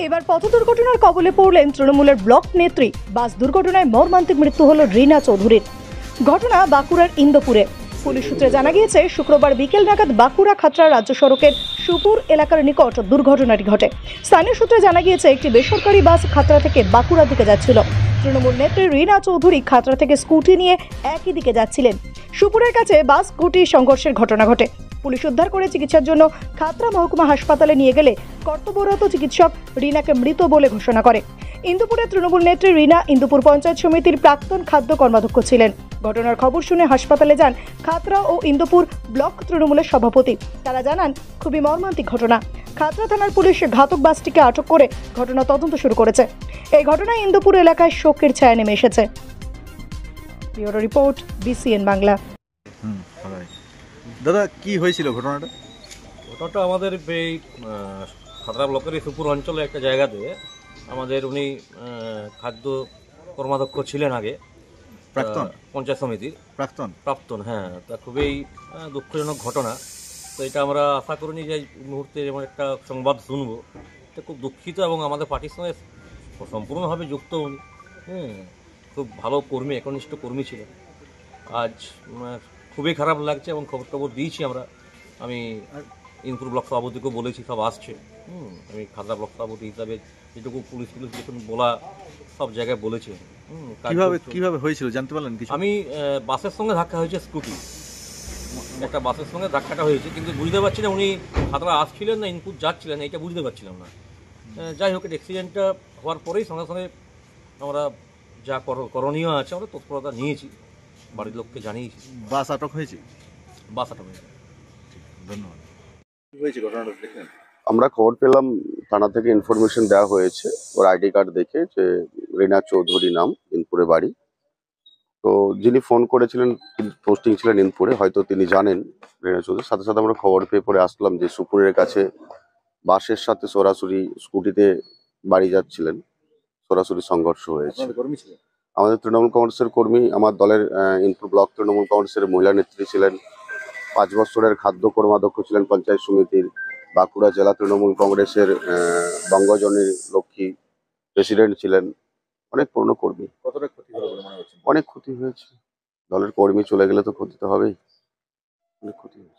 এবার পথ দুর্ঘটনার কবলে পড়লেন তৃণমূলের ব্লক নেত্রী। বাস দুর্ঘটনায় মর্মান্তিক মৃত্যু হল রীনা চৌধুরীর। ঘটনা বাঁকুড়ার ইন্দোপুরে। পুলিশ সূত্রে জানা গিয়েছে, শুক্রবার বিকেল নাগাদ বাঁকুড়া খাতড়া রাজ্য সড়কের সুপুর এলাকার নিকট দুর্ঘটনাটি ঘটে। স্থানীয় সূত্রে জানা গিয়েছে, একটি বেসরকারি বাস খাতড়া থেকে বাঁকুড়ার দিকে যাচ্ছিল। তৃণমূল নেত্রী রীনা চৌধুরী খাতড়া থেকে স্কুটি নিয়ে একই দিকে যাচ্ছিলেন। সুপুরের কাছে বাস স্কুটি সংঘর্ষের ঘটনা ঘটে। পুলিশ উদ্ধার করে চিকিৎসার জন্য খাতড়া মহকুমা হাসপাতালে নিয়ে গেলে কর্তব্যরত চিকিৎসক রীনাকে মৃত বলে ঘোষণা করে। ইন্দুপুরের তৃণমূল নেত্রী রীনা ইন্দুপুর পঞ্চায়েত সমিতির প্রাক্তন খাদ্য কর্মাধ্যক্ষ ছিলেন। ঘটনার খবর শুনে হাসপাতালে যান খাতড়া ও ইন্দুপুর ব্লক তৃণমূলের সভাপতি। তারা জানান, খুবই মর্মান্তিক ঘটনা। খাতড়া থানার পুলিশ ঘাতক বাসটিকে আটক করে ঘটনা তদন্ত শুরু করেছে। এই ঘটনায় ইন্দুপুর এলাকায় শোকের ছায়া নেমে এসেছে। Bureau report, BCN Bangla. দাদা, কি হয়েছিল ঘটনাটা? ঘটনাটা আমাদের এই খাতড়া ব্লকের সুপুর অঞ্চলে একটা জায়গাতে আমাদের উনি খাদ্য কর্মাধ্যক্ষ ছিলেন আগে, প্রাক্তন পঞ্চায়েত সমিতির প্রাক্তন। হ্যাঁ, তা খুবই দুঃখজনক ঘটনা। তো এটা আমরা আশা করিনি যে এই মুহূর্তে যেমন একটা সংবাদ শুনবো। এটা খুব দুঃখিত এবং আমাদের পার্টির সঙ্গে সম্পূর্ণভাবে যুক্ত উনি। খুব ভালো কর্মী, একনিষ্ঠ কর্মী ছিলেন। আজ খুবই খারাপ লাগছে এবং খবর দিয়েছি আমরা। আমি ইন্দুপুর ব্লক সভাপতিকেও বলেছি, সব আসছে। আমি খাতড়া ব্লক সভাপতি হিসাবে যেটুকু পুলিশ যখন বলা সব জায়গায় বলেছে। কিভাবে হয়েছিল জানতে পারলেন কিছু? আমি বাসের সঙ্গে ধাক্কা হয়েছে, স্কুটি একটা বাসের সঙ্গে ধাক্কাটা হয়েছে, কিন্তু বুঝতে পারছি না উনি খাতড়া আসছিলেন না ইনপুট যাচ্ছিলেন, এটা বুঝতে পারছিলাম না। যাই হোক, অ্যাক্সিডেন্টটা হওয়ার পরেই সঙ্গে সঙ্গে আমরা যা করণীয় আছে আমরা তৎপরতা নিয়েছি, বাড়ির লোককে জানিয়েছি। বাস আটক হয়েছে? বাস আটক হয়েছে। ধন্যবাদ। কি হয়েছে ঘটনাটা দেখলেন? আমরা খবর পেলাম, থানা থেকে ইনফরমেশন দেওয়া হয়েছে ওর আইডি কার্ড দেখে, যে রীনা চৌধুরী নাম, ইনপুরে বাড়ি। তো যিনি ফোন করেছিলেন, পোস্টিং ছিলেন ইনপুরে, হয়তো তিনি জানেন রীনা চৌধুরী। সাথে সাথে আমরা খবর পেয়ে পরে আসলাম যে সুপুরের কাছে বাসের সাথে সরাসরি স্কুটিতে বাড়ি যাচ্ছিলেন, সরাসরি সংঘর্ষ হয়েছে। আমাদের তৃণমূল কংগ্রেসের কর্মী, আমার দলের ইনপুর ব্লক তৃণমূল কংগ্রেসের মহিলা নেত্রী ছিলেন, 5 বছরের খাদ্য কর্মাধ্যক্ষ ছিলেন পঞ্চায়েত সমিতির, বাঁকুড়া জেলা তৃণমূল কংগ্রেসের বঙ্গজনীর লক্ষ্মী প্রেসিডেন্ট ছিলেন, অনেক পুরনো কর্মী। কতটা ক্ষতি হলো বলে মনে হচ্ছে? অনেক ক্ষতি হয়েছে। দলের কর্মী চলে গেলে তো ক্ষতি তো হবেই, অনেক ক্ষতি হয়েছে।